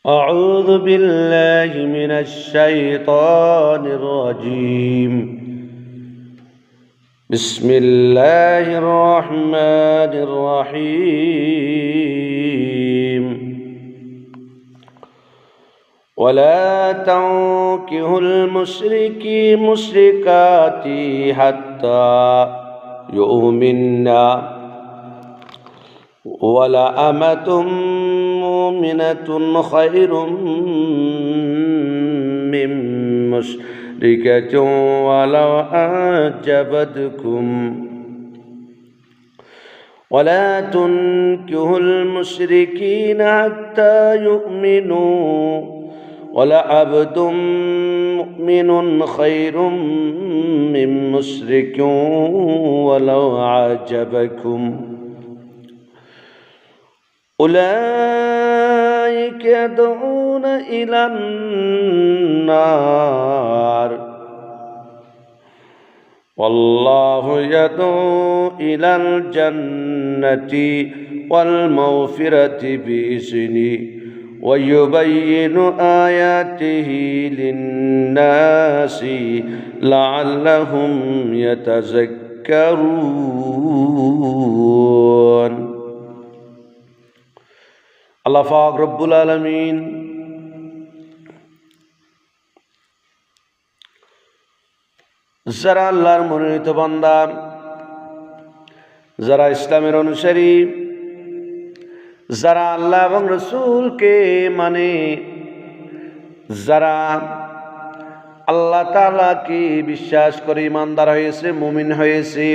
أعوذ بالله من الشيطان الرجيم بسم الله الرحمن الرحيم ولا تنكحوا المشركات حتى يؤمنا ولأمة مؤمنة خير من مشركة ولو أعجبتكم ولا تنكحوا المشركين حتى يؤمنوا ولعبد مؤمن خير من مشرك ولو أعجبكم أولئك يدعون إلى النار والله يدعو إلى الجنة والمغفرة بإذنه ويبين آياته للناس لعلهم يتذكرون আল্লাহ পাক রব্বুল আলামিন যারা আল্লাহর মনোনীত বান্দা, যারা ইসলামের অনুসারী, যারা আল্লাহ এবং রসুলকে মানে, যারা আল্লাহ তাআলাকে বিশ্বাস করে ইমানদার হয়েছে, মুমিন হয়েছে,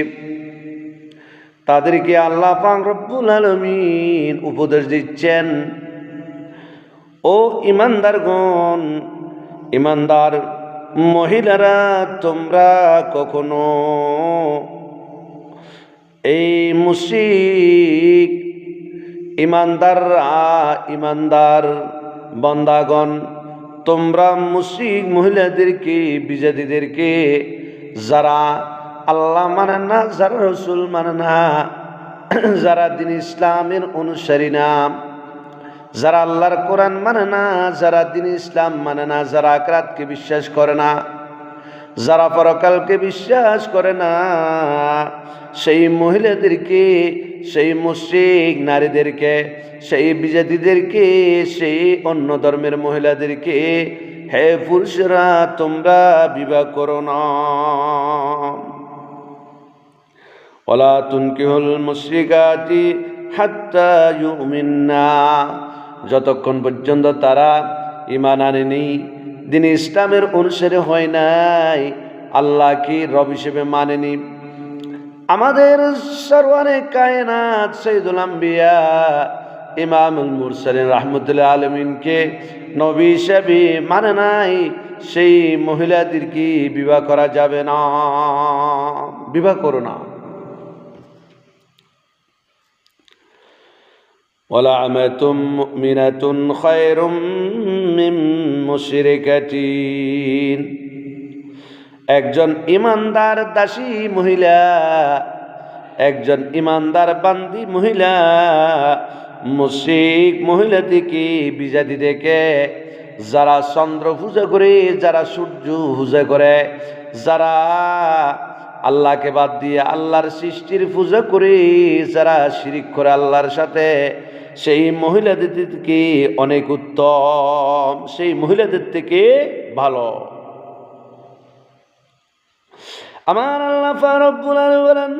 তাদেরকে আল্লাহ পাক রব্বুল আলামিন উপদেশ দিচ্ছেন, ও ঈমানদারগণ, ঈমানদার মহিলারা, তোমরা কখনো এই মুশরিক ঈমানদার বান্দাগণ, তোমরা মুশরিক মহিলাদেরকে, বিজাতিদেরকে, যারা আল্লাহ মানে না, যারা রসুল মানে না, যারা দিন ইসলামের অনুসারী না, যারা আল্লাহর কোরআন মানে না, যারা দিন ইসলাম মানে না, যারা আখিরাতকে বিশ্বাস করে না, যারা পরকালকে বিশ্বাস করে না, সেই মহিলাদেরকে, সেই মুশরিক নারীদেরকে, সেই বিজাতিদেরকে, সেই অন্য ধর্মের মহিলাদেরকে, হে পুরুষরা, তোমরা বিবাহ করো না। ওয়ালা তুনকিহুল মুশরিকাতি হাত্তা ইউমিন্না, যতক্ষণ পর্যন্ত তারা ঈমান আনেনি, দিন ইসলামের অনুসারী হয় নাই, আল্লাহকে রব হিসেবে মানেনি। আমাদের সরওয়ারে কায়নাত সাইয়্যিদুল আম্বিয়া ইমামুল মুরসালিন রাহমাতুল্লাহ আলামিনকে নবী হিসেবে মানে নাই, সেই মহিলাদেরকে বিবাহ করা যাবে না, বিবাহ করো না। وَلَعَمَةٌ مُؤْمِنَةٌ خَيْرٌ مِّن مُشْرِكَةٍ, একজন ইমানদার দাসী মহিলা, একজন ইমানদার বান্দি মহিলা মুশরিক মহিলা থেকে, বিজাতি থেকে, যারা চন্দ্র পূজা করে, যারা সূর্য পূজা করে, যারা আল্লাহকে বাদ দিয়ে আল্লাহর সৃষ্টির পূজা করে, যারা শিরিক করে আল্লাহর সাথে, সেই মহিলাদের থেকে অনেক উত্তম, সেই মহিলাদের থেকে ভালো। আমার আল্লাহ রব্বুল আলামিন বলেন,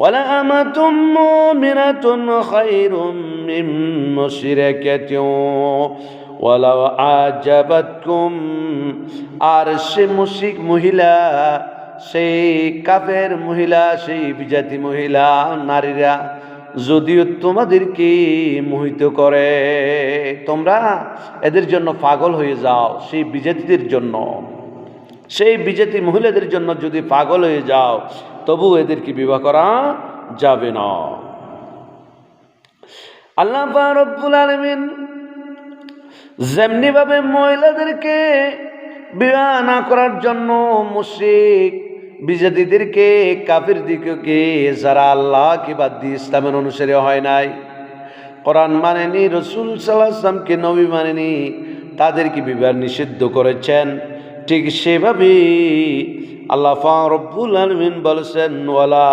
ওয়ালা আমাতুম মুমিনাতুন খায়রুম মিন মুশরিকাতিন ওয়ালাউ আজাবাতকুম, আর সে মুশরিক মহিলা, সেই কাফের মহিলা, সেই বিজাতি মহিলা, নারীরা যদিও তোমাদেরকে মোহিত করে, তোমরা এদের জন্য পাগল হয়ে যাও, সেই বিজাতিদের জন্য, সেই বিজাতি মহিলাদের জন্য যদি পাগল হয়ে যাও, তবু এদেরকে বিবাহ করা যাবে না। আল্লাহ রব্বুল আলামিন যেমনি ভাবে মহিলাদেরকে বিবাহ না করার জন্য মুশরিক বিজাতিদেরকে, কাফির দিকে, যারা আল্লাহকে বাদ দিয়ে ইসলামের অনুসারী হয় নাই, কোরআন মানেনি, রসুল সাল্লাল্লাহু আলাইহি ওয়াসাল্লামকে নবী মানেনি, তাদেরকে বিবাহ নিষিদ্ধ করেছেন। ঠিক সেভাবে আল্লাহ পাক রব্বুল আলামিন বলেছেন, ওয়ালা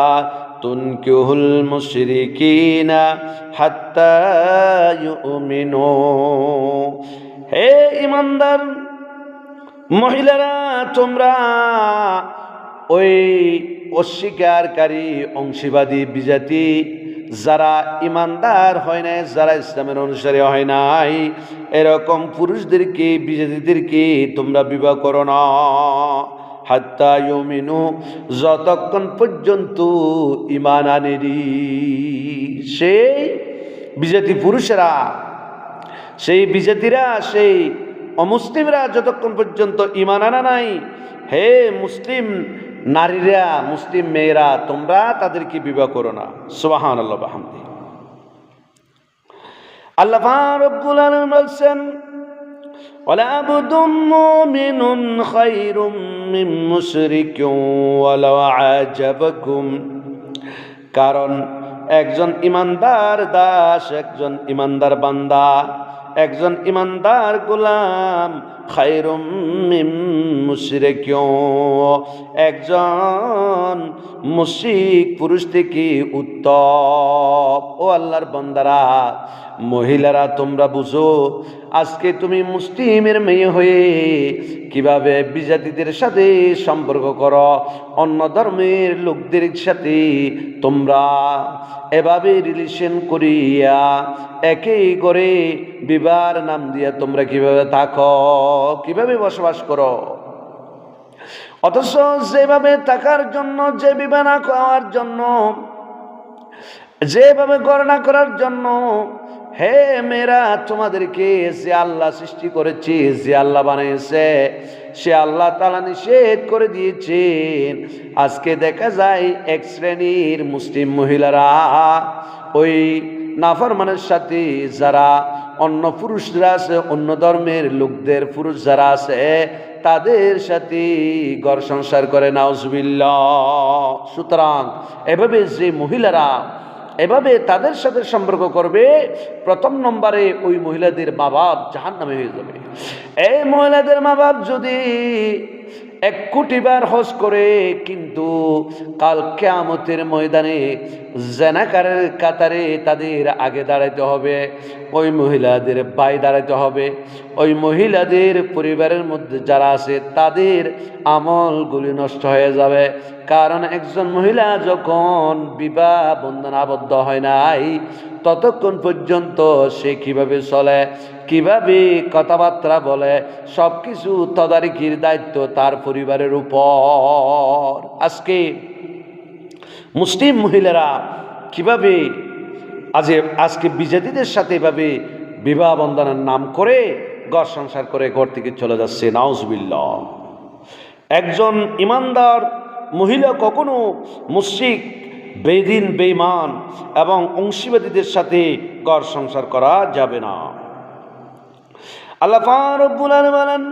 তুনকিহুল মুশরিকিনা হাত্তা ইউমিনু। হে ঈমানদার মহিলারা, তোমরা ওই অস্বীকারী অংশীবাদী বিজাতি যারা ইমানদার হয় নাই, যারা ইসলামের অনুসারী হয় নাই, এরকম পুরুষদেরকে বিজাতিদেরকে তোমরা বিবাহ করো না। হাত্তা ইউমিনু, যতক্ষণ পর্যন্ত ঈমান আনেনি সেই বিজাতি পুরুষেরা, সেই বিজাতিরা, সেই অমুসলিমরা যতক্ষণ পর্যন্ত ঈমান আনা নাই, হে মুসলিম নারীরা, মুসলিম মেয়েরা, তোমরা তাদেরকে বিবাহ করো না। সুবহানাল্লাহ বিহামদিহি। আল্লাহ রাব্বুল আলামিন বলেন, ওয়ালা আবদুম মুমিনুন খায়রুম মিন মুশরিকিন ওয়ালাউ আ'জাবাকুম। কারণ একজন ইমানদার দাস, একজন ইমানদার বান্দা, একজন ইমানদার গোলাম খায়রুম মিন মুশরিকিন, একজন মুশরিক পুরুষ থেকে উত্তম। ও আল্লাহর বান্দারা, মহিলারা, তোমরা বুঝো, আজকে তুমি মুসলিমের মেয়ে হয়ে কিভাবে বিজাতিদের সাথে সম্পর্ক করো, অন্য ধর্মের লোকদের সাথে তোমরা এভাবে রিলেশন করিয়া একই করে বিবাহের নাম দিয়া তোমরা কিভাবে থাকো, কিভাবে বসবাস করো। অথচ যেভাবে থাকার জন্য, যে বিবাহ না করার জন্য, যেভাবে গণনা করার জন্য, হে মেয়েরা, তোমাদেরকে যে আল্লাহ সৃষ্টি করেছে, যে আল্লাহ বানিয়েছে, সে আল্লাহ তাআলা নিষেধ করে দিয়েছেন। আজকে দেখা যায় এক শ্রেণীর মুসলিম মহিলারা ওই নাফরমানের সাথে, যারা অন্য পুরুষরা আছে, অন্য ধর্মের লোকদের পুরুষ যারা আছে, তাদের সাথে ঘর সংসার করে, নাউজুবিল্লাহ। সুতরাং এভাবে যে মহিলারা এভাবে তাদের সাথে সম্পর্ক করবে, প্রথম নম্বরে ওই মহিলাদের মা বাপ জাহান্নামে হয়ে যাবে। এই মহিলাদের মা বাপ যদি 1 কোটি বার হজ করে, কিন্তু কাল কিয়ামতের ময়দানে জানাকারের কাতারে তাদের আগে দাঁড়াইতে হবে, ওই মহিলাদের ভাই দাঁড়াইতে হবে, ওই মহিলাদের পরিবারের মধ্যে যারা আছে তাদের আমলগুলি নষ্ট হয়ে যাবে। কারণ একজন মহিলা যখন বিবাহ বন্ধন আবদ্ধ হয় নাই, ততক্ষণ পর্যন্ত সে কিভাবে চলে, কিভাবে কথাবার্তা বলে, সব কিছু তদারকির দায়িত্ব তার পরিবারের উপর। মুসলিম মহিলারা কিভাবে আজকে বিজাতিদের সাথে এভাবে বিবাহ বন্ধনের নাম করে ঘর সংসার করে ঘর থেকে চলে যাচ্ছে, নাউজুবিল্লাহ। একজন ইমানদার মহিলা কখনো মুশরিক, বেদিন, বেঈমান এবং অংশীবাদীদের সাথে ঘর সংসার করা যাবে না। আল্লাহ পাক রব্বুল আলামিন বলেন,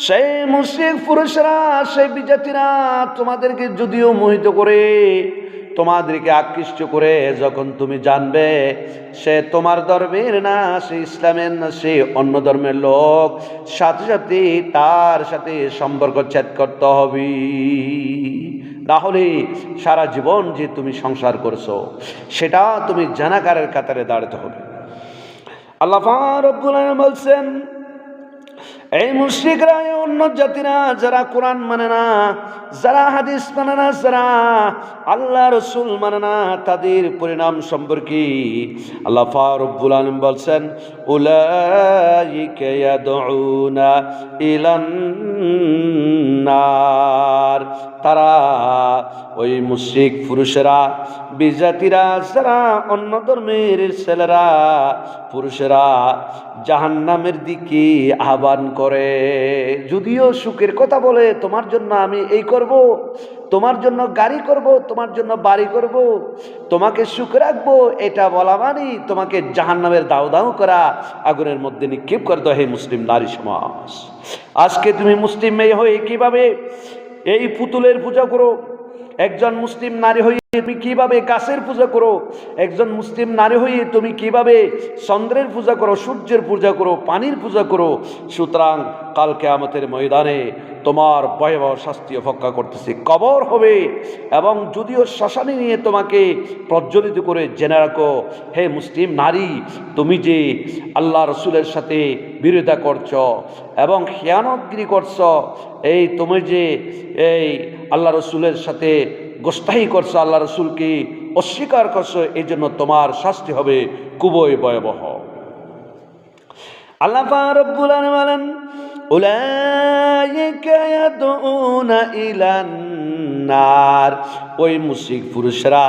সেই মুশরিক পুরুষরা, সেই বিজাতিরা তোমাদেরকে যদিও মোহিত করে, তোমাদেরকে আকৃষ্ট করে, যখন তুমি জানবে সে তোমার ধর্মের না, সে ইসলামের না, সে অন্য ধর্মের লোক, সাথে সাথে তার সাথে সম্পর্ক ছেদ করতে হবে। না হলে সারা জীবন যে তুমি সংসার করছো, সেটা তুমি জানাকারের কাতারে দাঁড়াতে হবে। আল্লাহ পাক রব্বুল আলামিন বলছেন, এই মুশরিকরা, অন্য জাতিরা, যারা কোরআন মানে না, যারা হাদিস মানে না, যারা আল্লাহ রসুল মানে না, তাদের পরিণাম সম্পর্কে আল্লাহ পাক রব্বুল আলামিন বলছেন, উলাইকা ইয়াদউনা ইলান নার। তারা ওই মুশরিক পুরুষেরা, বিজাতিরা, যারা অন্য ধর্মের ছেলেরা, পুরুষেরা জাহান্নামের দিকে আহ্বান করে। যদিও সুখের কথা বলে, তোমার জন্য আমি এই করব, তোমার জন্য গাড়ি করব, তোমার জন্য বাড়ি করব, তোমাকে সুখ রাখবো, এটা বলা মানে তোমাকে জাহান্নামের দাউ দাউ করা আগুনের মধ্যে নিক্ষেপ করে দেয়। হে মুসলিম নারী সমাজ, আজকে তুমি মুসলিম মেয়ে হয়ে কিভাবে এই পুতুলের পূজা করো? একজন মুসলিম নারী হয়ে তুমি কিভাবে গাছের পূজা করো, একজন মুসলিম নারী হয়ে তুমি কিভাবে চন্দ্রের পূজা করো, সূর্যের পূজা করো, পানির পূজা করো। সুতরাং কাল কিয়ামতের ময়দানে তোমার ভয়াবহ শাস্তি অপেক্ষা করতেছে, কবর হবে। এবং যদিও শ্মশানে নিয়ে তোমাকে প্রজ্বলিত করে জেনে রাখো, হে মুসলিম নারী, তুমি যে আল্লাহ রসুলের সাথে বিরোধিতা করছ এবং খেয়ানতগিরি করছ, এই তুমি যে এই আল্লাহ রসুলের সাথে গোস্তাহি করছো, আল্লাহ রসুলকে অস্বীকার করছো, এই জন্য তোমার শাস্তি হবে খুবই ভয়াবহ। আল্লাহ পাক রব্বুল আলামিন বলেন, উলাইকা ইয়াদউনা ইলান নার, ওই মুশরিক পুরুষরা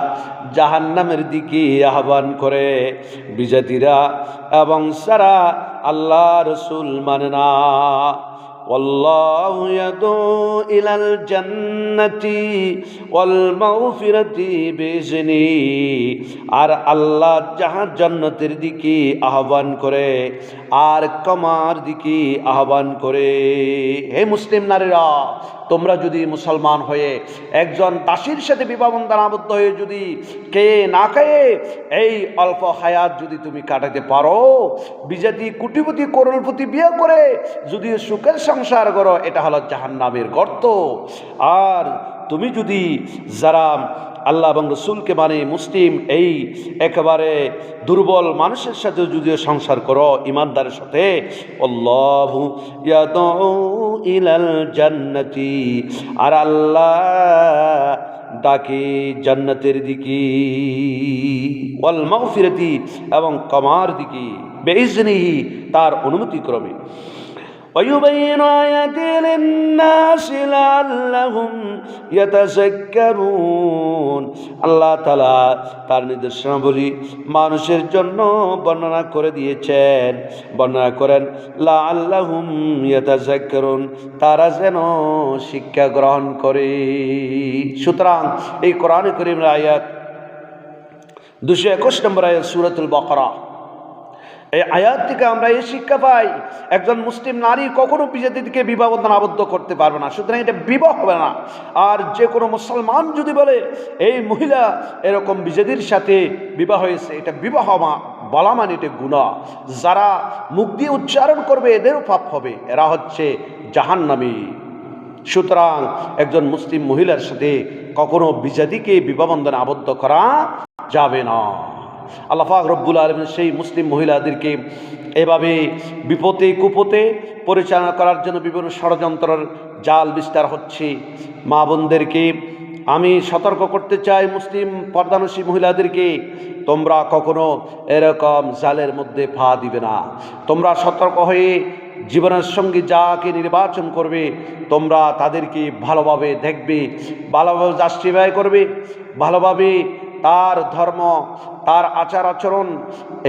জাহান্নামের দিকে আহ্বান করে, বিজাতিরা এবং সারা আল্লাহ রসুল মানে না। والله يدعو إلى الجنة والمغفرة بإذنه, আর আল্লাহ যাহার জান্নাতের দিকে আহ্বান করে আর ক্ষমার দিকে আহ্বান করে। হে মুসলিম নারীরা, তোমরা যদি মুসলমান হয়ে একজন দাসীর সাথে বিবাহ বন্ধনে আবদ্ধ হয়ে যদি কে না খেয়ে এই অল্প হায়াত যদি তুমি কাটাতে পারো, বিজাতি কোটিপতি করোড়পতি বিয়ে করে যদি সুখের সংসার করো, এটা হলো জাহান্নামের গর্ত। আর তুমি যদি যারা আল্লাহ এবং রসুলকে মানে মুসলিম এই একেবারে দুর্বল মানুষের সাথে যদি সংসার করো ইমানদারের সাথে, আল্লাহু ইয়াদউ ইলাল জান্নাতি, আর আল্লাহ ডাকে জান্নাতের দিকে, ওয়াল মাগফিরাতি এবং ক্ষমার দিকে, বিইজনিহি তার অনুমতি ক্রমে। ويبين آياته للناس لعلهم يتذكرون, আল্লাহ তাআলা তার নির্দেশনাবলী মানুষের জন্য বর্ণনা করে দিয়েছেন। বর্ণনা করেন লাআল্লাহুম ইয়াতাযাক্কারুন, তারা যেন শিক্ষা গ্রহণ করে। সুতরাং এই কোরআনে কারীমের আয়াত 221 নম্বর আয়াত সূরাতুল বাকারা, এই আয়াত থেকে আমরা এই শিক্ষা পাই, একজন মুসলিম নারী কখনো বিজাতিকে বিবাহ বন্ধনে আবদ্ধ করতে পারবে না। সুতরাং এটা বিবাহ হবে না। আর যে কোনো মুসলমান যদি বলে এই মহিলা এরকম বিজাতির সাথে বিবাহ হয়েছে, এটা বিবাহ বলা মানে এটা গুনাহ। যারা মুখ দিয়ে উচ্চারণ করবে এদেরও পাপ হবে, এরা হচ্ছে জাহান্নামী। সুতরাং একজন মুসলিম মহিলার সাথে কখনো বিজাতিকে বিবাহ বন্ধনে আবদ্ধ করা যাবে না। আল্লাহ পাক রব্বুল আলামিন সেই মুসলিম মহিলাদেরকে এভাবে বিপদে কুপথে পরিচালনা করার জন্য বিভিন্ন ষড়যন্ত্রের জাল বিস্তার হচ্ছে। মা বোনদেরকে আমি সতর্ক করতে চাই, মুসলিম পর্দানসী মহিলাদেরকে, তোমরা কখনো এরকম জালের মধ্যে পা দিবে না। তোমরা সতর্ক হয়ে জীবনের সঙ্গী যাকে নির্বাচন করবে, তোমরা তাদেরকে ভালোভাবে দেখবে, ভালোভাবে জাস্টিফাই করবে, ভালোভাবে তার ধর্ম, তার আচার আচরণ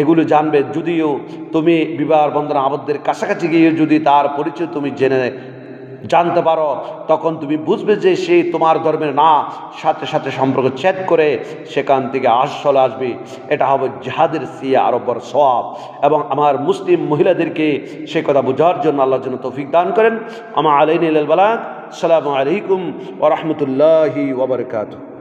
এগুলো জানবে। যদিও তুমি বিবাহ বন্ধনে আবদ্ধের কাছাকাছি গিয়ে যদি তার পরিচয় তুমি জানতে পারো, তখন তুমি বুঝবে যে সে তোমার ধর্মের না, সাথে সাথে সম্পর্ক ছেদ করে সেখান থেকে চলে আসবে। এটা হবে জিহাদের চেয়ে আরো বড় সওয়াব। এবং আমার মুসলিম মহিলাদেরকে সে কথা বোঝার জন্য আল্লাহর জন্য তৌফিক দান করেন। আমা আলাইনা ইলাল বালাগ। আসসালামু আলাইকুম ওয়া রাহমাতুল্লাহি ওয়া বারাকাতুহু।